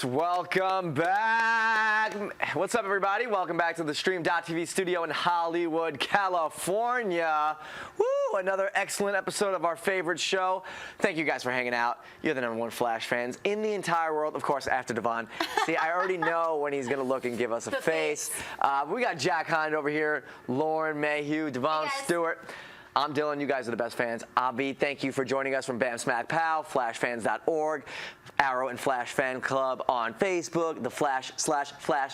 Yes, welcome back. What's up, everybody? Welcome back to the theStreamtv studio in Hollywood, California. Woo! Another excellent episode of our favorite show. Thank you guys for hanging out. You're the #1 Flash fans in the entire world, of course, after Devon. See, I already know when he's going to look and give us a face. We got Jack Hind over here, Lauren, Mayhew, Devon Stewart. I'm Dylan. You guys are the best fans. Avi, thank you for joining us from Bam Smack Pow, flashfans.org, Arrow and Flash Fan Club on Facebook, the Flash/Flash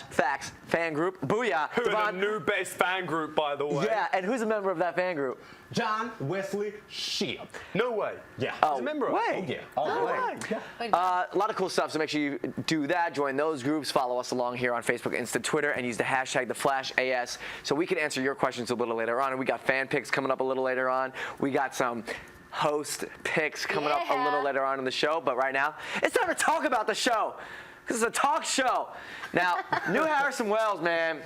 Facts fan group. Booyah. Who are the new best fan group, by the way. Yeah, and who's a member of that fan group? John Wesley Shield. No way. Yeah. He's a member of it. Oh, yeah. All the way. Yeah. A lot of cool stuff, so make sure you do that. Join those groups. Follow us along here on Facebook, Insta, Twitter, and use the hashtag #TheFlashAS so we can answer your questions a little later on. And we got fan picks coming up a little later on. We got some host picks coming up a little later on in the show. But right now, it's time to talk about the show. This is a talk show. Now, new Harrison Wells, man,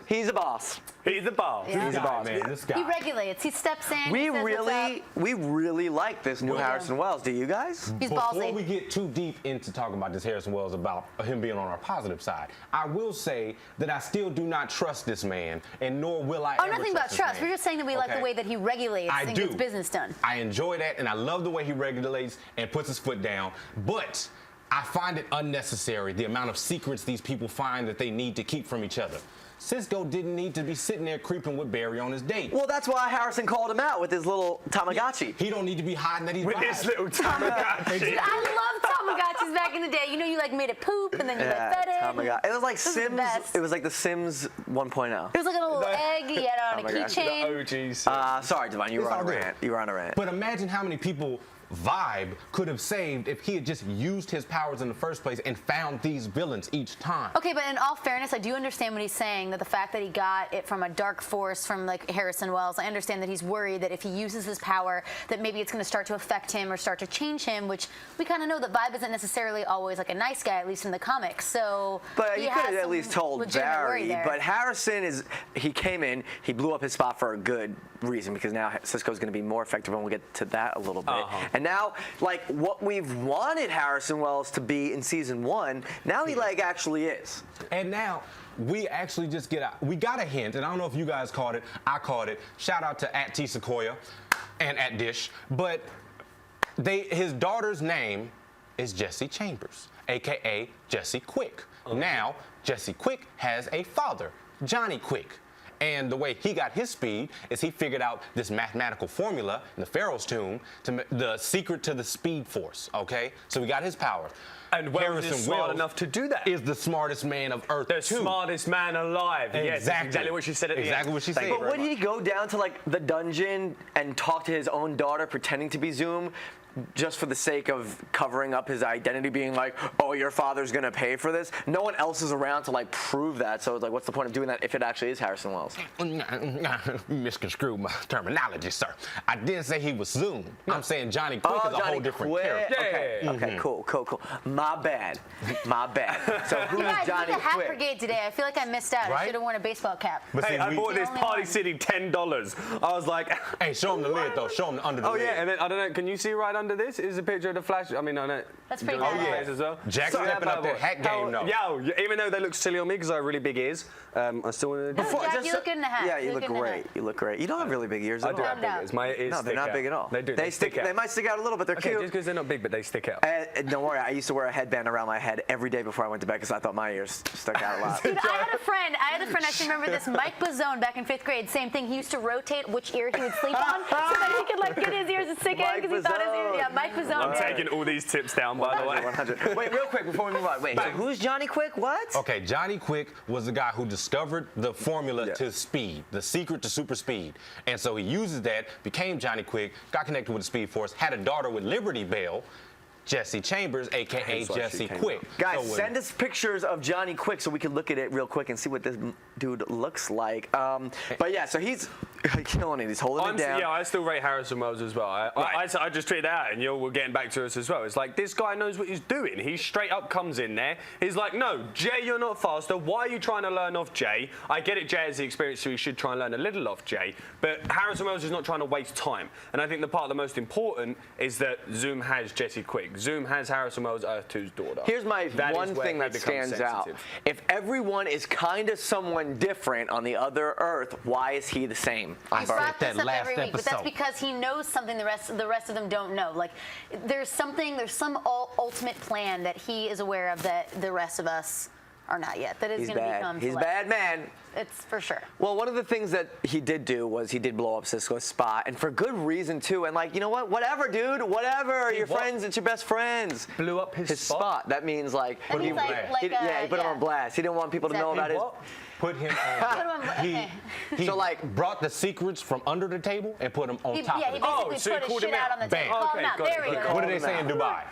he's a boss. He's a boss. Yeah. He's a boss, man. This guy. He regulates. He steps in. We he says really like this new Harrison Wells. Do you guys? He's Before ballsy. we get too deep into talking about this Harrison Wells, about him being on our positive side, I will say that I still do not trust this man, and nor will I ever nothing about this trust. man. We're just saying that we like the way that he regulates and gets business done. I enjoy that, and I love the way he regulates and puts his foot down, but I find it unnecessary, the amount of secrets these people find that they need to keep from each other. Cisco didn't need to be sitting there creeping with Barry on his date. Well, that's why Harrison called him out with his little Tamagotchi. He don't need to be hiding that he's With his little Tamagotchi. Dude, I love Tamagotchis back in the day. You know, you like made it poop and then you like fed it. Tamagotchi. It was like Those are the Sims. best. It was like the Sims 1.0. It was like a little egg. You had it on a Tamagotchi. keychain. The OG. Sorry, Devon, you were on a all good. rant. You were on a rant. But imagine how many people Vibe could have saved if he had just used his powers in the first place and found these villains each time. Okay, but in all fairness, I do understand what he's saying, that the fact that he got it from a dark force from like Harrison Wells, I understand that he's worried that if he uses his power, that maybe it's going to start to affect him or start to change him, which we kind of know that Vibe isn't necessarily always like a nice guy, at least in the comics. So, But you could have at least told Barry. But Harrison he came in, he blew up his spot for a good reason, because now Cisco's going to be more effective, and we'll get to that a little bit. And now, like, what we've wanted Harrison Wells to be in season 1, now he like actually is. And now we actually just we got a hint, and I don't know if you guys caught it. I caught it. Shout out to @T-Sequoia and @Dish. But his daughter's name is Jesse Chambers, aka Jesse Quick. Now Jesse Quick has a father, Johnny Quick. And the way he got his speed is he figured out this mathematical formula in the Pharaoh's tomb, the secret to the speed force, okay? So we got his power. And Wells is smart enough to do that. Is the smartest man of Earth, the smartest man alive. Yes, exactly what she said at the end. Exactly what she said. But would he go down to like the dungeon and talk to his own daughter pretending to be Zoom, just for the sake of covering up his identity, being like, oh, your father's going to pay for this? No one else is around to like prove that, so it's like, what's the point of doing that if it actually is Harrison Wells? Misconstrued my terminology, sir. I didn't say he was Zoom. I'm saying Johnny Quick is a whole different character. Okay, cool. My bad. So who's Guys, Johnny the hat Quick? brigade today. I feel like I missed out. I Right? should have worn a baseball cap. But Hey, see, I bought this only Party one. City $10. I was like, hey, show him the lid, though. Show him under the lid. oh yeah, and then I don't know. Can you see right under this is a picture of the Flash? I mean, I know. That's pretty Oh bad. yeah, as well. Jack's stepping up that hat game, though. Yeah, even though they look silly on me because I have really big ears, I still want to. No, Jack, you look good in the hat. Yeah, you look good in the great. hat. You look great. You don't have really big ears I at do all. have big ears. My ears No, they're stick not out. big at all. They do. They stick. out. They might stick out a little, but they're Okay, cute. just because they're not big, but they stick out. Don't worry, I used to wear a headband around my head every day before I went to bed because I thought my ears stuck out a lot. Dude, I had a friend, I should remember this, Mike Bazzone, back in 5th grade, same thing. He used to rotate which ear he would sleep on so that he could like get his ears to stick out because he thought his ears, yeah, Mike Bazzone. I'm taking all these tips down, by the way. 100. Wait, real quick before we move on. Wait, so who's Johnny Quick? What? Okay, Johnny Quick was the guy who discovered the formula to speed, the secret to super speed. And so he uses that, became Johnny Quick, got connected with the Speed Force, had a daughter with Liberty Bell, Jesse Chambers, a.k.a. Jesse Quick. Guys, send us pictures of Johnny Quick so we can look at it real quick and see what this dude looks like. But yeah, so he's killing it. He's holding it down. Yeah, I still rate Harrison Wells as well. I just tweeted that out, and we're getting back to us as well. It's like, this guy knows what he's doing. He straight up comes in there. He's like, no, Jay, you're not faster. Why are you trying to learn off Jay? I get it, Jay has the experience, so he should try and learn a little off Jay. But Harrison Wells is not trying to waste time. And I think the part the most important is that Zoom has Jesse Quick. Zoom has Harrison Wells, Earth 2's daughter. Here's my one thing that stands out. If everyone is kind of someone different on the other Earth, why is he the same? I brought this up every week, but that's because he knows something the rest of them don't know. Like, there's some ultimate plan that he is aware of that the rest of us are not yet. That is going to become. He's a bad man. It's for sure. Well, one of the things that he did do was he did blow up Cisco's spot, and for good reason too. And like, you know what? Whatever, dude. Whatever. Your friends, it's your best friends. Blew up his spot. That means like. That means he put him on blast. He didn't want people to know about his. Put him on. He so like brought the secrets from under the table and put them on top of it. Yeah, he basically put his shit out on the table. Call him out. There we go. What did they say in Dubai?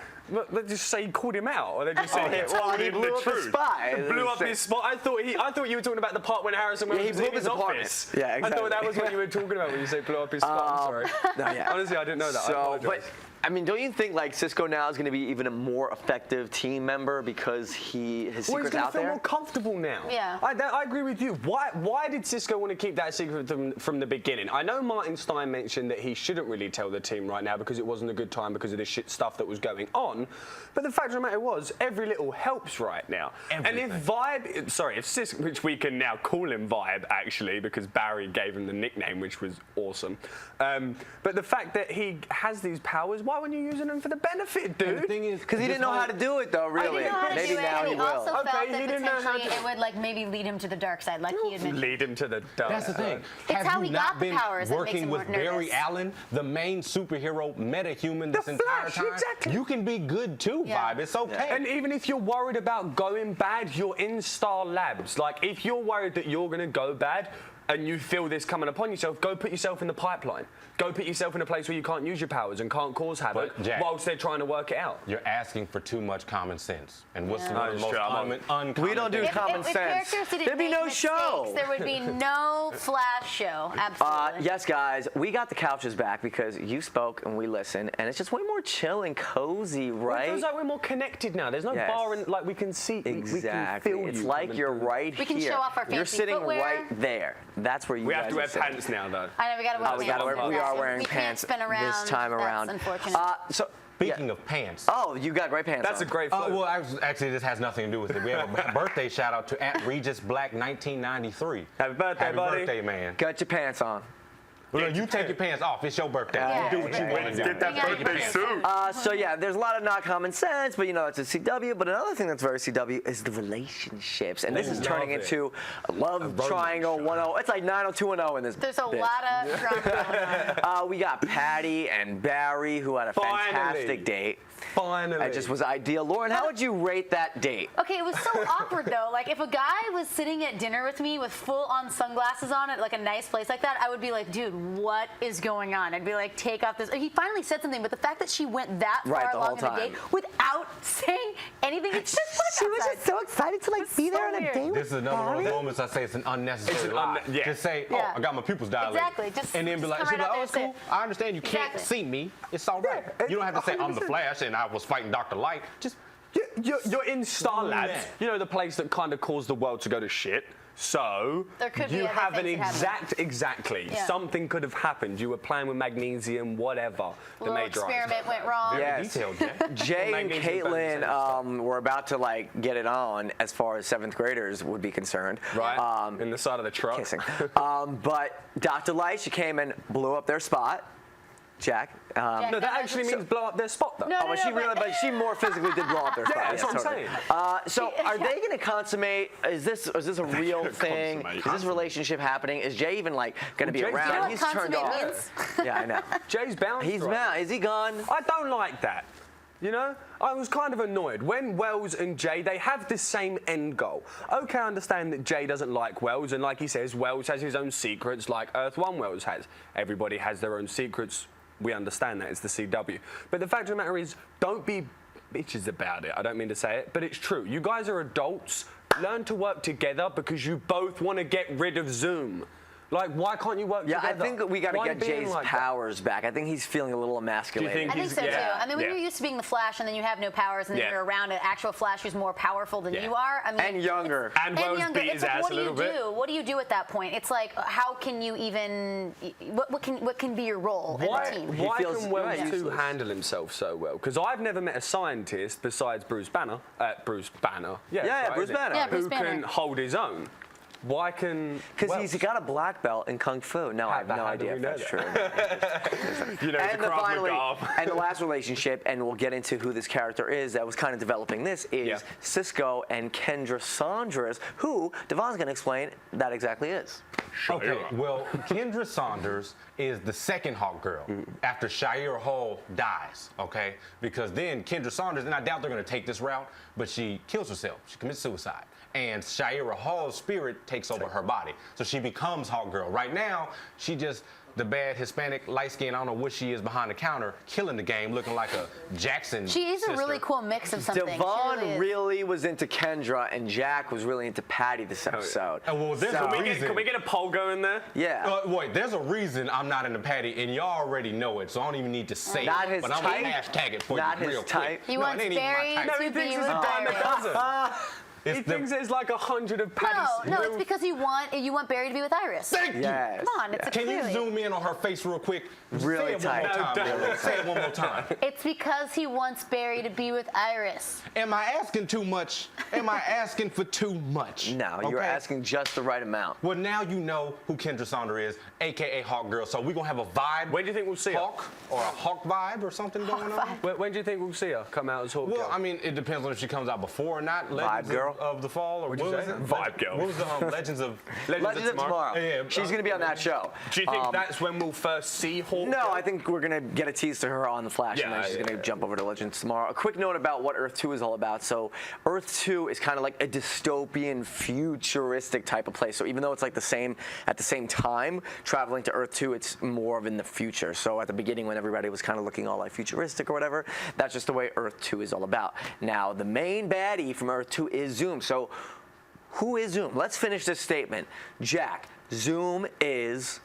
They just say he called him out, or they just say he blew up his spot. Blew up his spot. I thought you were talking about the part when Harrison Wells was in his office. Yeah, exactly. I thought that was what you were talking about when you say blew up his spot. I'm sorry. No, yeah. Honestly, I didn't know that. So, but I mean, don't you think like Cisco now is going to be even a more effective team member because his secret's out there? He's going to feel more comfortable now. Yeah. I agree with you. Why did Cisco want to keep that secret from the beginning? I know Martin Stein mentioned that he shouldn't really tell the team right now because it wasn't a good time because of the shit stuff that was going on. But the fact of the matter was, every little helps right now. Everything. And if Cisco, which we can now call him Vibe actually because Barry gave him the nickname, which was awesome. But the fact that he has these powers, why weren't you using them for the benefit, dude? And the thing is, because he didn't know how to do it though, really. Maybe now he will. Also felt that he didn't know how potentially it would like maybe lead him to the dark side, like he had mentioned. Lead him to the dark side. That's the thing. It's how he got the powers that makes working him with more nervous. Barry Allen, the main superhero metahuman this entire time? Exactly. You can be good too, Vibe. It's okay. And even if you're worried about going bad, you're in Star Labs. Like, if you're worried that you're going to go bad and you feel this coming upon yourself, go put yourself in the pipeline. Go put yourself in a place where you can't use your powers and can't cause havoc whilst they're trying to work it out. You're asking for too much common sense. And what's the most uncommon We don't do common sense. There'd be no show. There would be no Flash show. Absolutely. Yes, guys, we got the couches back because you spoke and we listened, and it's just way more chill and cozy, right? It feels like we're more connected now. There's no bar and like we can see. Exactly. We can feel it's you like you're right here. We can show off our fancy You're sitting footwear. right there. That's where you We guys have to wear are sitting. pants now, though. I know we got to wear pants. We are wearing we pants can't spin around. this time around. That's unfortunate. Speaking of pants. Oh, you got great pants. That's on. a great flow. Well, actually, this has nothing to do with it. We have a birthday shout out to @RegusBlack1993. Happy birthday, Happy buddy. birthday, man. Got your pants on. Well, you take your pants off. It's your birthday. Yeah, You do what you want to do. Get that birthday suit. So yeah, there's a lot of not common sense, but you know, it's a CW. But another thing that's very CW is the relationships, and this is turning into a love triangle 1.0. It's like 90210 in this. There's a lot of drama. We got Patty and Barry who had a fantastic date. Finally. It just was ideal. Lauren, how would you rate that date? Okay, it was so awkward though. Like if a guy was sitting at dinner with me with full-on sunglasses on at like a nice place like that, I would be like, dude, what is going on? I'd be like, take off this. He finally said something, but the fact that she went that far along in the date without saying anything, it's just she was just so excited to like be there on a date with This is another one of those moments I say it's an unnecessary lie. Just say, oh, I got my pupils dilated. Exactly. And then be like, she's like, oh, it's cool. I understand you can't see me. It's all right. You don't have to say I'm the Flash and I was fighting Dr. Light. Just You're in Star Labs, you know, the place that kind of caused the world to go to shit. So you have an exactly. Yeah. Something could have happened. You were playing with magnesium, whatever. The little experiment went wrong. Yes. Jay and Caitlin were about to like get it on as far as 7th graders would be concerned. Right. In the side of the truck. Kissing. But Dr. Light, she came and blew up their spot. Jack. No, that actually means blow up their spot, though. No, but she more physically did blow up their spot. That's what I'm saying. So are they going to consummate? Is this a real thing? Is this relationship happening? Is Jay even like going to be around? He's turned off. Yeah, I know. Jay's bound. He's bound. Is he gone? I don't like that. You know, I was kind of annoyed. When Wells and Jay, they have the same end goal. Okay, I understand that Jay doesn't like Wells, and like he says, Wells has his own secrets like Earth 1 Wells has. Everybody has their own secrets. We understand that. It's the CW. But the fact of the matter is, don't be bitches about it. I don't mean to say it, but it's true. You guys are adults. Learn to work together because you both want to get rid of Zoom. Like, why can't you work together? I think we got to Why get being Jay's like that? powers back. I think he's feeling a little emasculated. think I think so too. I mean, when you're used to being the Flash and then you have no powers, and then you're around an actual Flash who's more powerful than you are. I mean, and younger. And Wells beat his ass a little bit. What do you do at that point? It's like, how can you even? What can be your role in the team? Why feels can Wells useless. 2 handle himself so well? Because I've never met a scientist besides Bruce Banner. Bruce Banner. Bruce Banner. Yeah, Bruce who Banner. can hold his own. Why can? Because he's got a black belt in Kung Fu. No, I have no idea if that's true. You know, And and the last relationship, and we'll get into who this character is that was kind of developing this, is Cisco and Kendra Saunders, who Devon's going to explain that exactly is. Okay, well, Kendra Saunders is the second Hawk Girl after Shira Hall dies, okay? Because then Kendra Saunders, and I doubt they're going to take this route, but she kills herself. She commits suicide. And Shira Hall's spirit takes over her body. So she becomes Hawk Girl. Right now, she just the bad Hispanic, light skin, I don't know what she is behind the counter, killing the game, looking like a Jackson She is sister. a really cool mix of something. Devon really was into Kendra, and Jack was really into Patty this episode. Oh, well, there's a reason. Can we get a poll going there? Yeah. Wait, there's a reason I'm not into Patty, and y'all already know it, so I don't even need to say Not it. his But I'm type? going to hashtag it for Not you his real type? quick. He No, it wants ain't even my Barry type. No, to he be thinks with it's a dime a Iris. dozen. He It's thinks there's like 100 of Patty's. No, it's because you want Barry to be with Iris. Thank you. Yes. Come on, it's Can you clearly. zoom in on her face real quick? Really Say it one more tight. time, No, Billy. Say it one more time. It's because he wants Barry to be with Iris. Am I asking too much? Am I asking for too much? No, you're Okay? asking just the right amount. Well, now you know who Kendra Saunders is, a.k.a. Hawk Girl. So we're going to have a vibe. When do you think we'll see her? Hawk or a Hawk vibe or something going on? When do you think we'll see her come out as Hawk Well, Girl? I mean, it depends on if she comes out before or not. Legends Girl? of the Fall, or What'd you what was say? it? Vibe Girl. What was the Legends of? Legends of Tomorrow. Yeah, She's going to be on that show. Do you think that's when we'll first see Hawk No, Girl? I think we're going to get a tease to her on The Flash, and then Yeah, she's yeah, going to jump over to Legends tomorrow. A quick note about what Earth 2 is all about. So Earth 2 is kind of like a dystopian, futuristic type of place. So even though it's like at the same time, traveling to Earth 2, it's more of in the future. So at the beginning, when everybody was kind of looking all like futuristic or whatever, that's just the way Earth 2 is all about. Now, the main baddie from Earth 2 is Zoom. So who is Zoom? Let's finish this statement. Jack, Zoom is...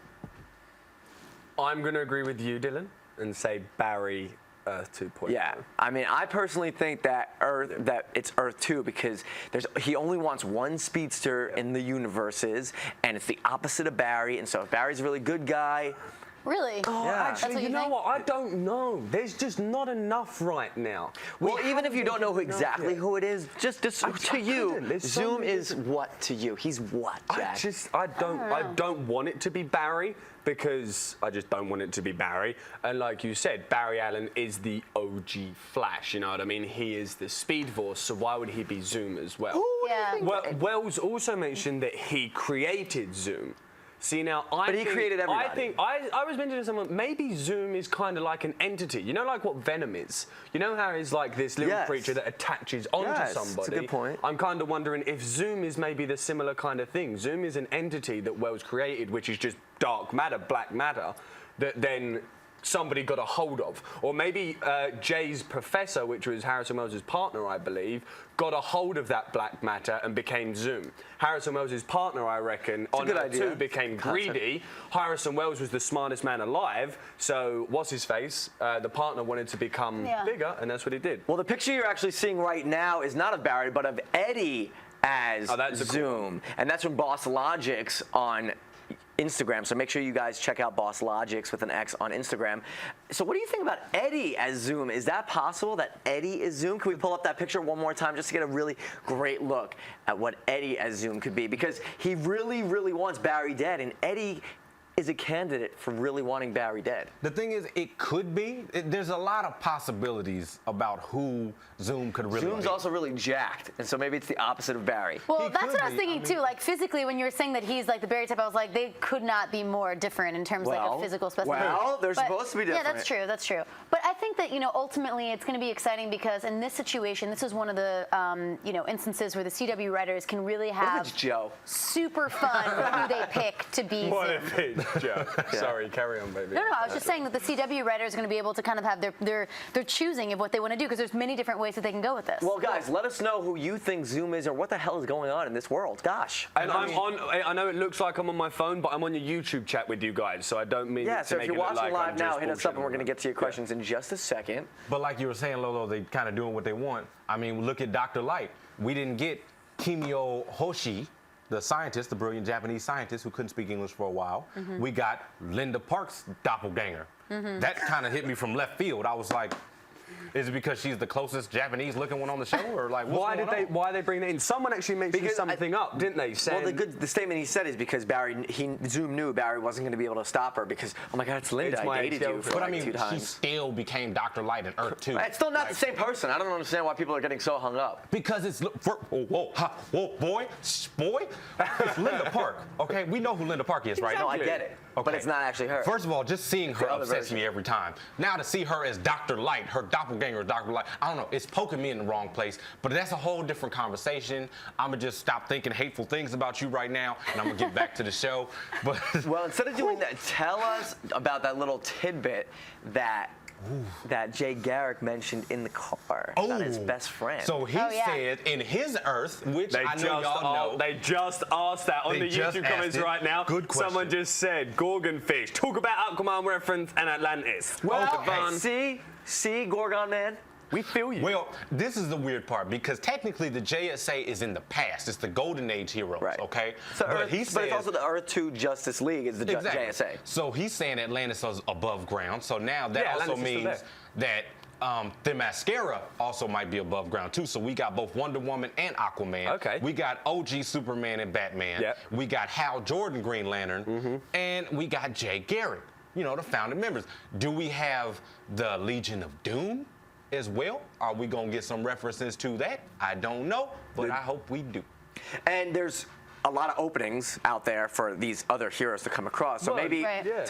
I'm going to agree with you, Dylan, and say Barry Earth 2.0. Yeah, I mean, I personally think that it's Earth 2 because he only wants one speedster in the universes, and it's the opposite of Barry. And so if Barry's a really good guy, Really? Yeah. That's Actually, what you know think? what? I don't know. There's just not enough right now. well, even if you don't know exactly who it is, just to you, couldn't. There's so Zoom many is what to you? He's what, Jack? I don't want it to be Barry because I just don't want it to be Barry. And like you said, Barry Allen is the OG Flash. You know what I mean? He is the Speed Force. So why would he be Zoom as well? Yeah. Well, Wells also mentioned that he created Zoom. See, now, But he created everybody. I was mentioning to someone, maybe Zoom is kind of like an entity. You know, like what Venom is? You know how he's like this little Yes. creature that attaches onto Yes, somebody? that's a good point. I'm kind of wondering if Zoom is maybe the similar kind of thing. Zoom is an entity that Wells created, which is just dark matter, black matter, that then somebody got a hold of. Or maybe Jay's professor, which was Harrison Wells' partner, I believe, got a hold of that black matter and became Zoom. Harrison Wells' partner, I reckon, on good Earth idea. 2 became Concept. greedy. Harrison Wells was the smartest man alive, so what's his face? The partner wanted to become bigger, and that's what he did. Well, the picture you're actually seeing right now is not of Barry, but of Eddie as that's a cool Zoom. And that's from Boss Logics on Instagram. So make sure you guys check out Boss Logics with an X on Instagram. So what do you think about Eddie as Zoom? Is that possible that Eddie is Zoom? Can we pull up that picture one more time just to get a really great look at what Eddie as Zoom could be? Because he really, really wants Barry dead, and Eddie is a candidate for really wanting Barry dead. The thing is, it could be. There's a lot of possibilities about who Zoom could really Zoom's be. also really jacked, and so maybe it's the opposite of Barry. Well, He that's could what I was be. thinking too. Like physically, when you were saying that he's like the Barry type, I was like, they could not be more different in terms of like a physical specimen. well, they're But- supposed to be different. Yeah, that's true. That's true. But I think that ultimately it's going to be exciting because in this situation, this is one of the instances where the CW writers can really What have if it's Joe? super fun with who they pick to be What Zoom. if it's Sorry, carry on, baby. No, I was just saying that the CW writer is going to be able to kind of have their choosing of what they want to do, because there's many different ways that they can go with this. Well, guys, let us know who you think Zoom is or what the hell is going on in this world. Gosh. And I know it looks like I'm on my phone, but I'm on your YouTube chat with you guys, so I don't mean Yeah, to so if make you're it look watching like live I'm now, just hit us up and we're going to bullshitting. get to your questions in just a second. But like you were saying, Lolo, they kind of doing what they want. I mean, look at Dr. Light. We didn't get Kimio Hoshi, the scientist, the brilliant Japanese scientist who couldn't speak English for a while. We got Linda Park's doppelganger. That kind of hit me from left field. I was like, is it because she's the closest Japanese-looking one on the show, or like why Why they bring that in? Someone actually mentioned Because something up, didn't they? Saying, Well, the statement he said is because Zoom knew Barry wasn't going to be able to stop her because, oh my God, it's Linda. It's my I dated you for But like I mean, 2 she times. still became Dr. Light in Earth 2. It's still not the same person. I don't understand why people are getting so hung up. Because it's boy, it's Linda Park. Okay, we know who Linda Park is, right? No, I get it, but it's not actually her. First of all, just seeing her The other upsets version. me every time. Now to see her as Dr. Light, her doppelganger is Dr. Light, I don't know, it's poking me in the wrong place, but that's a whole different conversation. I'm gonna just stop thinking hateful things about you right now, and I'm gonna get back to the show. But Well, instead of doing that, tell us about that little tidbit that Jay Garrick mentioned in the car about his best friend. So he said in his Earth, which They I know y'all know. They just asked that on They the just YouTube asked comments it. right now. Good question. Someone just said Gorgon fish. Talk about Aquaman reference and Atlantis. well, Devon, see, Gorgon Man. we feel you. Well, this is the weird part because technically the JSA is in the past. It's the Golden Age heroes, Right. okay? So but it's says- also the Earth 2 Justice League is the JSA. So he's saying Atlantis is above ground. So now that Yeah, also Atlantis is means still that the mascara also might be above ground too. So we got both Wonder Woman and Aquaman. Okay. We got OG Superman and Batman. Yep. We got Hal Jordan Green Lantern. And we got Jay Garrick, you know, the founding members. Do we have the Legion of Doom as well? Are we going to get some references to that? I don't know, but I hope we do. And there's a lot of openings out there for these other heroes to come across. So Well, maybe Right. Yeah.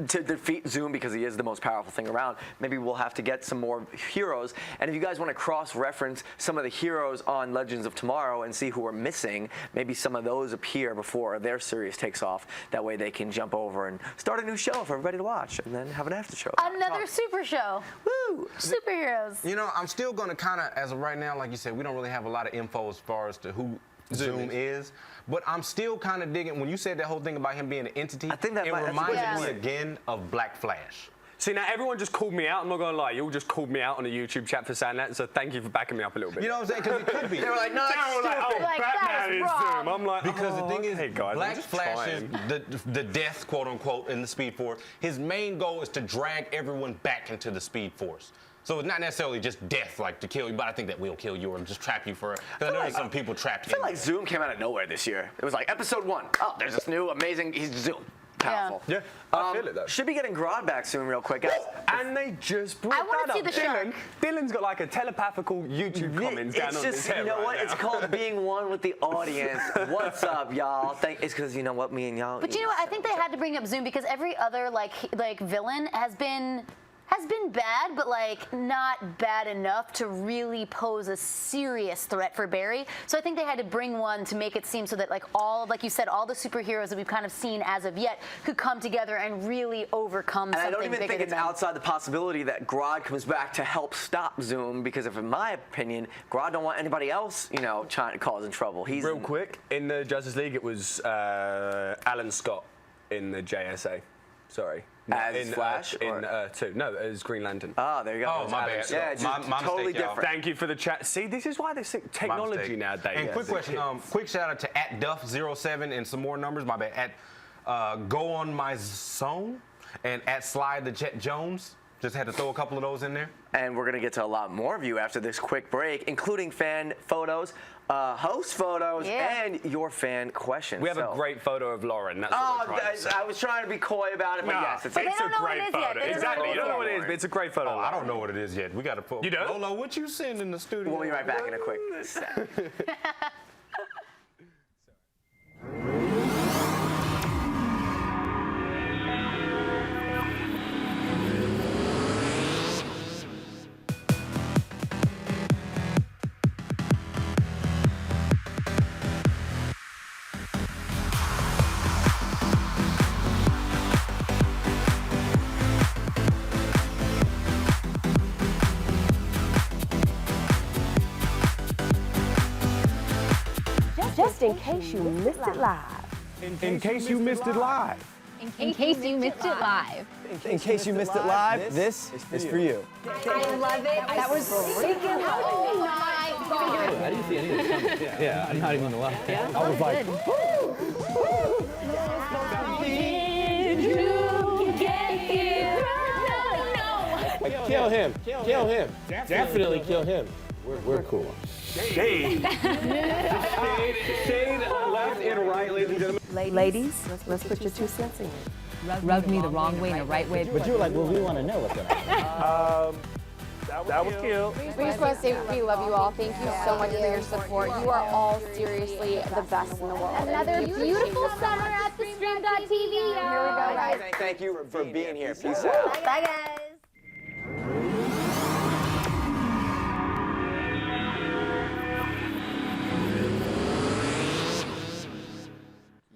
to defeat Zoom, because he is the most powerful thing around, maybe we'll have to get some more heroes. And if you guys want to cross-reference some of the heroes on Legends of Tomorrow and see who are missing, maybe some of those appear before their series takes off. That way they can jump over and start a new show for everybody to watch and then have an after show. Another super show. Woo! Superheroes. You know, I'm still going to kind of, as of right now, like you said, we don't really have a lot of info as far as to who Zoom is. But I'm still kind of digging, when you said that whole thing about him being an entity, I think that it that's reminded what me it is. again of Black Flash. See, now everyone just called me out. I'm not going to lie. You all just called me out on the YouTube chat for saying that, so thank you for backing me up a little bit. You know what I'm saying? Because it could be. They were like, no, They were it's like, stupid. oh, Like, that Batman is is wrong. Zoom. I'm like, Because the thing is, okay, guys, I'm Black just Flash is trying. the death, quote unquote, in the Speed Force. His main goal is to drag everyone back into the Speed Force. So it's not necessarily just death, like to kill you, but I think that will kill you or just trap you for. Because I know there's some people trapped I feel in like Zoom came out of nowhere this year. It was like episode 1. Oh, there's this new amazing. He's Zoom. Powerful. Yeah, I feel it though. Should be getting Grodd back soon, real quick, guys. And they just brought I wanna that see up. the shark. Dylan's got like a telepathical YouTube comments down It's on just, his head you know right what? now. It's called being one with the audience. What's up, y'all? It's because you know what, me and y'all. But you know what? I think they had to bring up Zoom because every other like villain has been bad, but like not bad enough to really pose a serious threat for Barry. So I think they had to bring one to make it seem so that like you said, all the superheroes that we've kind of seen as of yet could come together and really overcome And I something don't even bigger think than it's them. outside the possibility that Grodd comes back to help stop Zoom, because if, in my opinion, Grodd don't want anybody else, you know, trying to cause in trouble. He's Real quick, in the Justice League, it was Alan Scott in the JSA. Sorry. As in Flash, in or- 2. No, as Green Lantern. Oh, there you go. Oh, my bad. Yeah, it's My just mistake, totally y'all. different. Thank you for the chat. See, this is why this technology mistake. nowadays. And quick question, quick shout out to @Duff07 and some more numbers. My bad. Go on my zone and @Slide the Jet Jones. Just had to throw a couple of those in there. And we're going to get to a lot more of you after this quick break, including fan photos, host photos, Yeah. and your fan questions. We have So- a great photo of Lauren. That's what Oh, we're trying to say. I was trying to be coy about it, but Nah, yes, it's But they it's don't a know what great it is yet. photo. They don't know Exactly. what You it don't know is what it yet. is, but it's a great photo. Oh, I don't know what it is yet. We got to put. You don't? Lolo, what you send in the studio? We'll be right back in a quick sec. In case you missed it live. In case you missed it live. In case you missed it live. In case you missed it live, this is for you. I love it. That was freaking oh my God. I didn't see any of this coming. Yeah, I'm not even gonna lie. Yeah, I was like, kill him. Kill him. Definitely kill him. We're cool. Shade. Shade left and right, ladies and gentlemen. Ladies, let's put your 2 cents in. Rubbed me the wrong way and the right way. but you were like, well, we want to know what's going on. That was killed. We just want to say we love you all. Thank you so much for your support. You are all seriously the best in the world. Another beautiful summer at theStreamtv. Here we go, guys. Thank you for being here. Peace out. Bye, guys.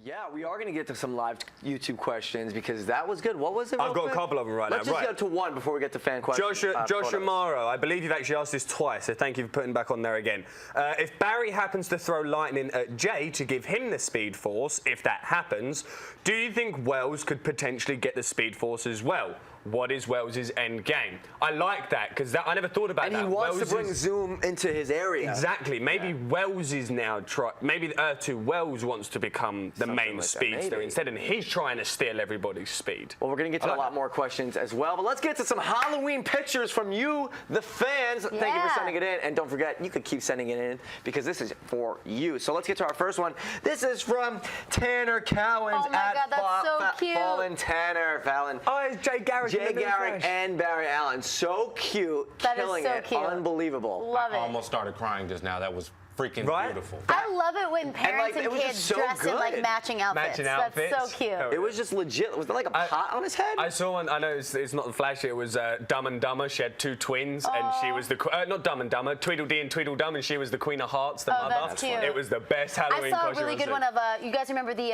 Yeah, we are going to get to some live YouTube questions because that was good. What was it? I've got a couple of them right now. Let's just get to one before we get to fan questions. Josh Amaro, I believe you've actually asked this twice, so thank you for putting back on there again. If Barry happens to throw lightning at Jay to give him the Speed Force, if that happens, do you think Wells could potentially get the Speed Force as well? What is Wells' end game? I like that because I never thought about that. And he wants to bring Zoom into his area. Exactly. Maybe Wells is now maybe the Earth 2 Wells wants to become the main like speedster instead, and he's trying to steal everybody's speed. Well, we're going to get to a lot more questions as well, but let's get to some Halloween pictures from you, the fans. Thank you for sending it in, and don't forget, you could keep sending it in because this is for you. So let's get to our first one. This is from Tanner Cowens God, that's so cute. Fallen Tanner. Oh, it's Jay Garrick. Jay Garrick and Barry Allen. So cute. That is killing so it. cute. Unbelievable. Love it. I almost started crying just now. That was freaking beautiful. I love it when parents and it was kids just so dress in like good. matching outfits. That's so cute. It was just legit. Was there like a pot on his head? I saw one. I know it's not the Flash. It was Dumb and Dumber. She had 2 twins, and she was the not Dumb and Dumber. Tweedledee and Tweedledum, and she was the Queen of Hearts, the mother. That's cute. It was the best Halloween I saw a costume really good one of you guys remember the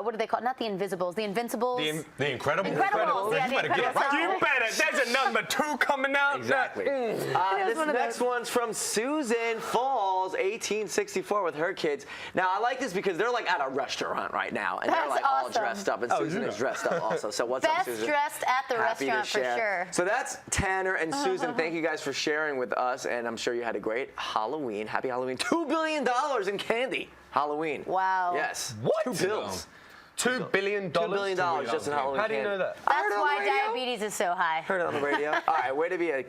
what do they call it? Not the Invisibles, the Invincibles. The Incredibles. Incredibles. Yeah, you better get it right. You better. There's a number 2 coming out. Exactly. This next one's from Susan Falls, 1864, with her kids. Now, I like this because they're like at a restaurant right now, and they're like all dressed up, and Susan is dressed up also. So what's up, Susan? Best dressed at the restaurant for sure. So that's Tanner and Susan. Thank you guys for sharing with us, and I'm sure you had a great Halloween. Happy Halloween. $2 billion in candy. Halloween. Wow. Yes. What? 2 bills. $2 billion? $2 billion just in Halloween. How do you know that? That's why diabetes is so high. Heard it on the radio. All right, way to be a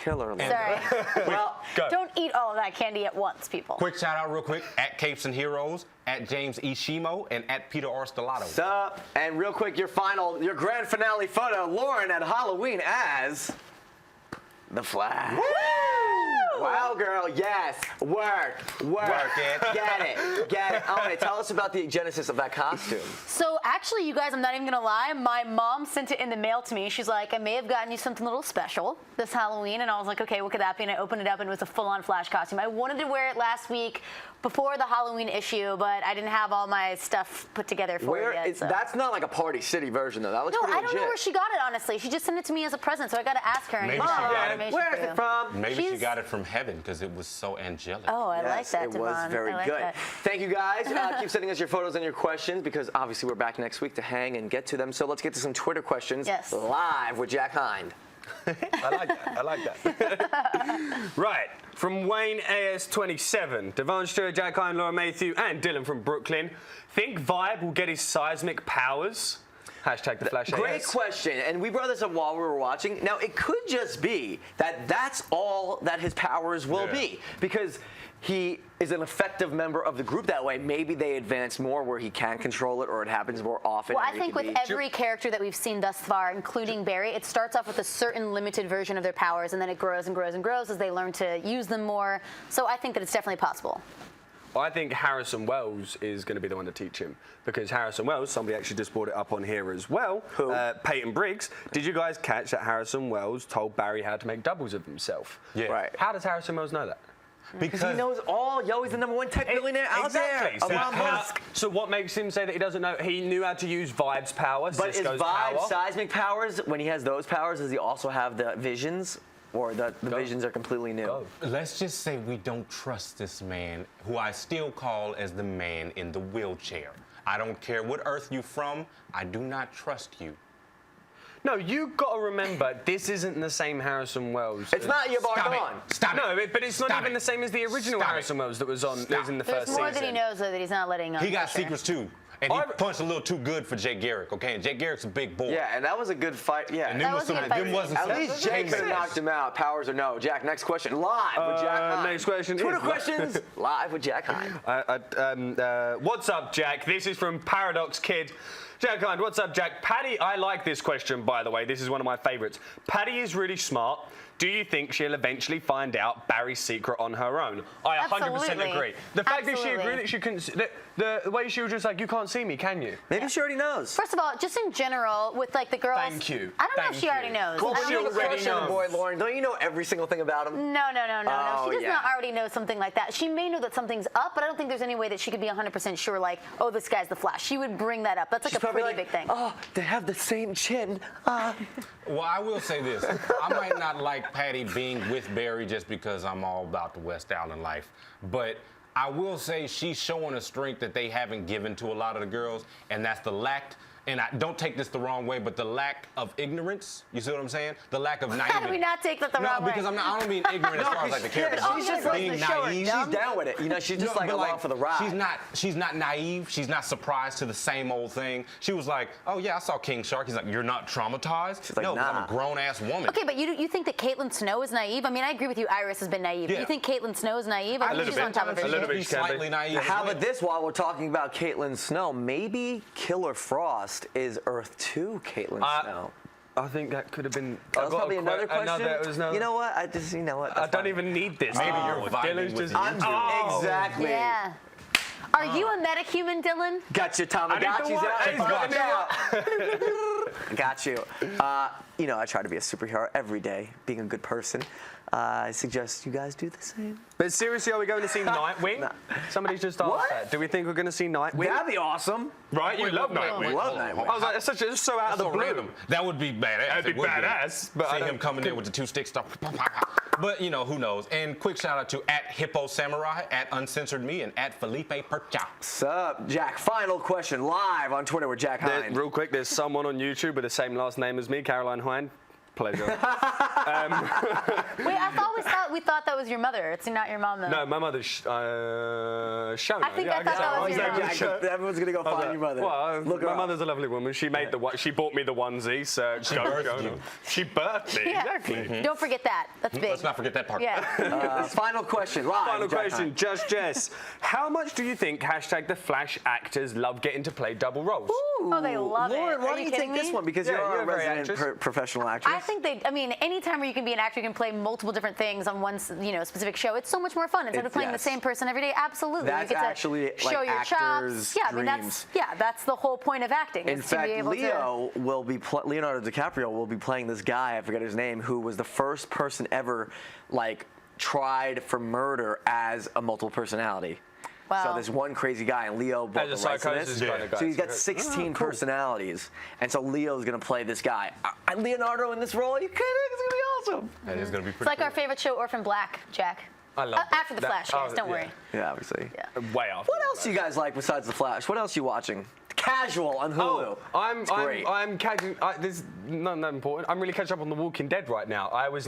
killer. Sorry. Well, don't eat all of that candy at once, people. Quick shout out real quick at Capes and Heroes, at James Ishimo, and at Peter R. Stellato. Sup? And real quick, your grand finale photo, Lauren at Halloween as the Flash. Woo! Wow, girl, yes. Work it. Get it. All right, tell us about the genesis of that costume. So actually, you guys, I'm not even gonna lie, my mom sent it in the mail to me. She's like, I may have gotten you something a little special this Halloween, and I was like, okay, what could that be? And I opened it up, and it was a full-on Flash costume. I wanted to wear it last week before the Halloween issue, but I didn't have all my stuff put together for it yet. So. That's not like a Party City version, though. That looks pretty No, I legit. don't know where she got it, honestly. She just sent it to me as a present, so I gotta ask her. Maybe and she get got it. information Where for is you. it from? Maybe she got it from heaven because it was so angelic. Oh, I like that, it Devon. was very I like good. that. Thank you, guys. Keep sending us your photos and your questions because obviously we're back next week to hang and get to them. So let's get to some Twitter questions live with Jack Hind. I like that. Right. From Wayne AS27, Devon Stewart, Jack Hind, Laura Mayhew, and Dylan from Brooklyn. Think Vibe will get his seismic powers? Hashtag the Flash AS. Great question, and we brought this up while we were watching. Now, it could just be that that's all that his powers will be, because he is an effective member of the group that way. Maybe they advance more where he can control it, or it happens more often. Well, I think with every character that we've seen thus far, including Barry, it starts off with a certain limited version of their powers, and then it grows and grows and grows as they learn to use them more. So I think that it's definitely possible. I think Harrison Wells is going to be the one to teach him, because Harrison Wells, somebody actually just brought it up on here as well. Who? Peyton Briggs. Did you guys catch that Harrison Wells told Barry how to make doubles of himself? Yeah. Right. How does Harrison Wells know that? Because he knows all. Yo, he's the #1 tech billionaire out there. So what makes him say that he doesn't know? He knew how to use Vibe's power, But Cisco's is Vibe power. seismic powers, when he has those powers, does he also have the visions? or the visions are completely new? Let's just say we don't trust this man, who I still call as the man in the wheelchair. I don't care what Earth you from, I do not trust you. No, you got to remember, this isn't the same Harrison Wells. It's not your Stop on. it. Stop No, it. but it's not Stop even it. the same as the original Stop Harrison it. Wells that was in the There's first more season. that he knows, though, that he's not letting on. He got for sure. secrets too. And he punched a little too good for Jake Garrick, okay? And Jake Garrick's a big boy. Yeah, and that was a good fight. Yeah. And That was a good fight. At least Jake could have knocked him out. Powers or no. Jack, next question. Live with Jack Hind. Next question Twitter is- questions. Live with Jack Hind. What's up, Jack? This is from Paradox Kid. Jack Hind, what's up, Jack? Patty, I like this question, by the way. This is one of my favorites. Patty is really smart. Do you think she'll eventually find out Barry's secret on her own? I 100% Absolutely. agree. The fact that she Absolutely. agreed that she couldn't, the way she was just like, you can't see me, can you? Maybe she already knows. First of all, just in general, with like the girls. Thank you. I don't know if Thank she already you. knows. Well, I but she you mean, have a already crush on the boy, knows. Lauren. Don't you know every single thing about him? No. Oh, She does yeah. not already know something like that. She may know that something's up, but I don't think there's any way that she could be 100% sure, like, oh, this guy's the Flash. She would bring that up. That's like She's a probably pretty like, big thing. oh, they have the same chin. Well, I will say this. I might not like Patty being with Barry just because I'm all about the West Allen life. But I will say she's showing a strength that they haven't given to a lot of the girls, and that's the lack. And I don't take this the wrong way, but the lack of ignorance. You see what I'm saying? The lack of naivety. How do we not take that the No, wrong way? because I don't mean ignorant as far as like the character. but she's just like being the show her naive. dumb. She's down with it. You know, she's just No, like but, along for the ride. She's not naive. She's not surprised to the same old thing. She was like, oh yeah, I saw King Shark. He's like, you're not traumatized? She's like, no, 'cause I'm nah. a grown ass woman. Okay, but you think that Caitlin Snow is naive? I mean, I agree with you. Iris has been naive. Yeah. You think Caitlin Snow is naive? I think little she's bit. on top of her A little shit. bit. Be She can be. slightly naive. How about this while we're talking about Caitlin Snow? Maybe Killer Frost is Earth 2 Caitlin Snow. I think that could have been. That was probably another question. You know what? You know what? I That's don't fine. even need this. Maybe anymore. you're vibing Dylan's with just. the I'm exactly. Yeah. Are you a metahuman, Dylan? Got you, Tom. I need Got the you. one- Hey, Watch got out. Got you. You know, I try to be a superhero every day, being a good person. I suggest you guys do the same. But seriously, are we going to see Nightwing? Nah. Somebody's just asked What? that. Do we think we're going to see Nightwing? That'd be awesome. Right? You love Nightwing. Love Nightwing. I was like, that's such just so out of the So blue. random. That would be badass. That'd be It would badass, but I see don't- him coming in with the two stick stuff. But you know, who knows? And quick shout out to @Hippo Samurai, @Uncensored Me, and @Felipe Percha. Sup, Jack? Final question live on Twitter with Jack Hind. Real quick, there's someone on YouTube with the same last name as me, Caroline Hind. Pleasure. Wait, we thought that was your mother. It's not your mom, though. No, my mother's Shona. I think I thought that was your mom. Jack, everyone's gonna go find your mother. Well, Look her my up. mother's a lovely woman. She made she bought me the onesie, so she birthed you. She birthed me, Yeah. exactly. Don't forget that. That's big. Let's not forget that part. Yeah. Final question live. Final with Jack question, Hind. Just Jess. How much do you think #the Flash actors love getting to play double roles? Oh, they love it. Lauren, why Are don't you kidding take this me? one? Because Yeah, you're you're a a very resident actress. professional actress. I think anytime where you can be an actor, you can play multiple different things on one, specific show. It's so much more fun instead of playing yes. the same person every day. Absolutely, That's you get to actually, like, show your actors' chops. Yeah, I mean dreams. that's the whole point of acting. In is to be fact, able Leonardo DiCaprio will be playing this guy, I forget his name, who was the first person ever, tried for murder as a multiple personality. Wow. So there's one crazy guy, and Leo bought As the a rights to psychosis this. kind of guy. So he's got 16 personalities, and so Leo's gonna play this guy. Leonardo in this role, are you kidding? It's gonna be awesome. That is gonna be It's pretty like our favorite show, Orphan Black, Jack. I love it. After the Flash, yes, don't worry. Yeah, obviously. Yeah. Way off. What else do you guys like besides The Flash? What else are you watching? Casual on Hulu. I'm catching. This is not that important. I'm really catching up on The Walking Dead right now. I never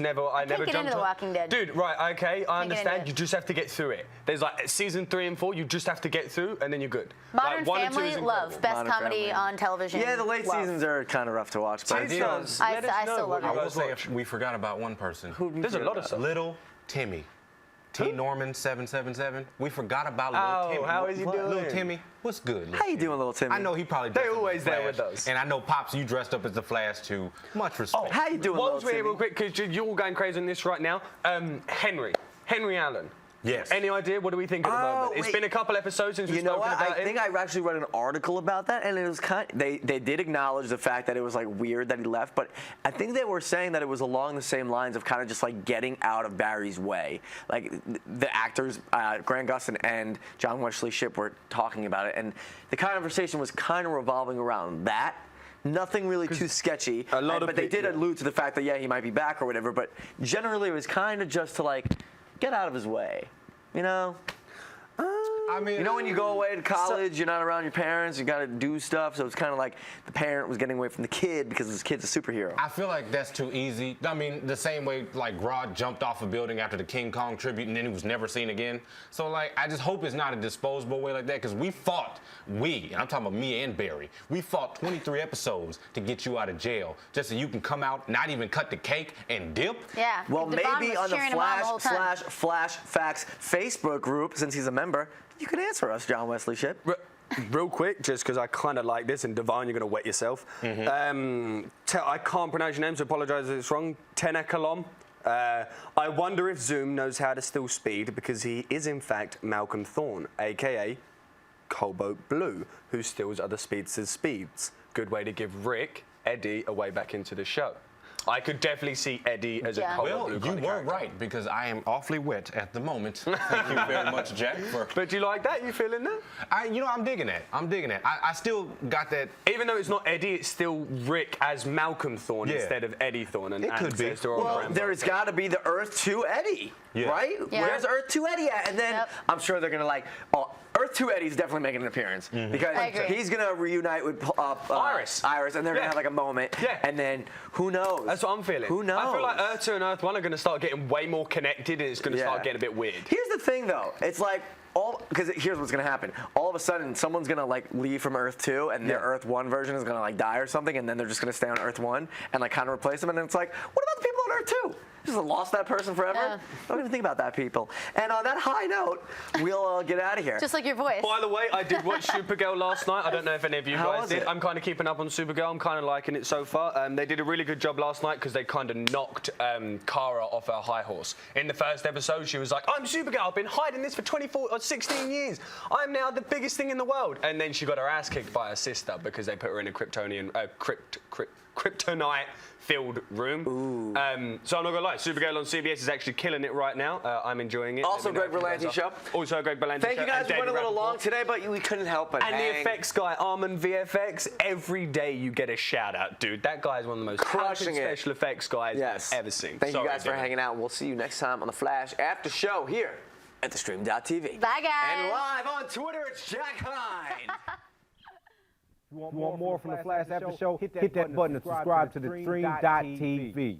get jumped into The on. Walking Dead. Dude, right? Okay, I get into understand. it. You just have to get through it. There's season 3 and 4. You just have to get through, and then you're good. Modern 1 and 2 Family, is love. incredible. Best Modern comedy Family. on television. Yeah, the late Love. seasons are kind of rough to watch, but Taste us. I Let us know still what love you it. I will guys say watch. we forgot about one person. There's a lot of stuff. Little Timmy. T Norman 777. We forgot about Little Timmy. how is he doing? Little Timmy, what's good? Little How you Timmy? doing, Little Timmy? I know he probably. They're dressed up as always the there with Flash, us. And I know Pops, you dressed up as the Flash too. Much respect. How you doing, Whilst Little we're here, Timmy? real quick, because you're all going crazy on this right now. Henry Allen. Yes. Any idea? What do we think at the moment? It's wait. been a couple episodes since we've You know spoken what? about I him. think I actually read an article about that, and it was they did acknowledge the fact that it was weird that he left, but I think they were saying that it was along the same lines of kind of just getting out of Barry's way. The actors, Grant Gustin and John Wesley Shipp were talking about it, and the conversation was kind of revolving around that. Nothing really too sketchy. But they did allude to the fact that, yeah, he might be back or whatever, but generally it was kind of just to, like, get out of his way, you know? I mean, you know, when you go away to college, you're not around your parents, you got to do stuff, so it's kind of like the parent was getting away from the kid because this kid's a superhero. I feel like that's too easy. I mean, the same way, like, Grodd jumped off a building after the King Kong tribute and then he was never seen again. So, like, I just hope it's not a disposable way like that, because I'm talking about me and Barry, we fought 23 episodes to get you out of jail, just so you can come out, not even cut the cake, and dip. Yeah. Well, Devon maybe was on the cheering him on the whole time. Flash Facts Facebook group, since he's a member, you can answer us, John Wesley Shipp. Real quick, just because I kind of like this, and Devon, you're going to wet yourself. I can't pronounce your name, so apologise if it's wrong. Tenekalom. I wonder if Zoom knows how to steal speed, because he is, in fact, Malcolm Thorne, a.k.a. Cobalt Blue, who steals other speedsters' speeds. Good way to give Rick, Eddie, a way back into the show. I could definitely see Eddie as a Cobalt Blue. Well, you were right, because I am awfully wet at the moment. Thank you very much, Jack. But do you like that? You feeling that? I'm digging that. I still got that. Even though it's not Eddie, it's still Rick as Malcolm Thorne instead of Eddie Thorne. And it could be. Well, there's got to be the Earth 2 Eddie, right? Yeah. Where's Earth 2 Eddie at? And then I'm sure they're going to Earth 2 Eddie's definitely making an appearance because he's going to reunite with Iris, and they're going to have like a moment. Yeah. And then who knows? That's what I'm feeling. Who knows? I feel like Earth 2 and Earth 1 are going to start getting way more connected, and it's going to start getting a bit weird. Here's the thing, though. It's like because here's what's going to happen. All of a sudden, someone's going to like leave from Earth 2, and their Earth 1 version is going to like die or something, and then they're just going to stay on Earth 1 and like kind of replace them. And then it's like, what about the people on Earth 2? Just lost that person forever? Yeah. Don't even think about that, people. And on that high note, we'll get out of here. Just like your voice. By the way, I did watch Supergirl last night. I don't know if any of you guys did. it? I'm kind of keeping up on Supergirl. I'm kind of liking it so far. They did a really good job last night because they kind of knocked Kara off her high horse. In the first episode, she was like, I'm Supergirl. I've been hiding this for 24 or 16 years. I'm now the biggest thing in the world. And then she got her ass kicked by her sister because they put her in a kryptonite-filled room. So I'm not gonna lie, Supergirl on CBS is actually killing it right now. I'm enjoying it. Also, Greg Berlanti show. Also, Greg Berlanti show. Thank you guys. We went a little long today, but we couldn't help it. And the effects guy, Armand VFX. Every day you get a shout out, dude. That guy is one of the most crushing special effects guys I've ever seen. Thank you guys for hanging out. We'll see you next time on the Flash After Show here at theStream.tv. Bye, guys. And live on Twitter, it's Jack Hind. You want more from the Flash After Show? Hit that button to subscribe to theStream.tv.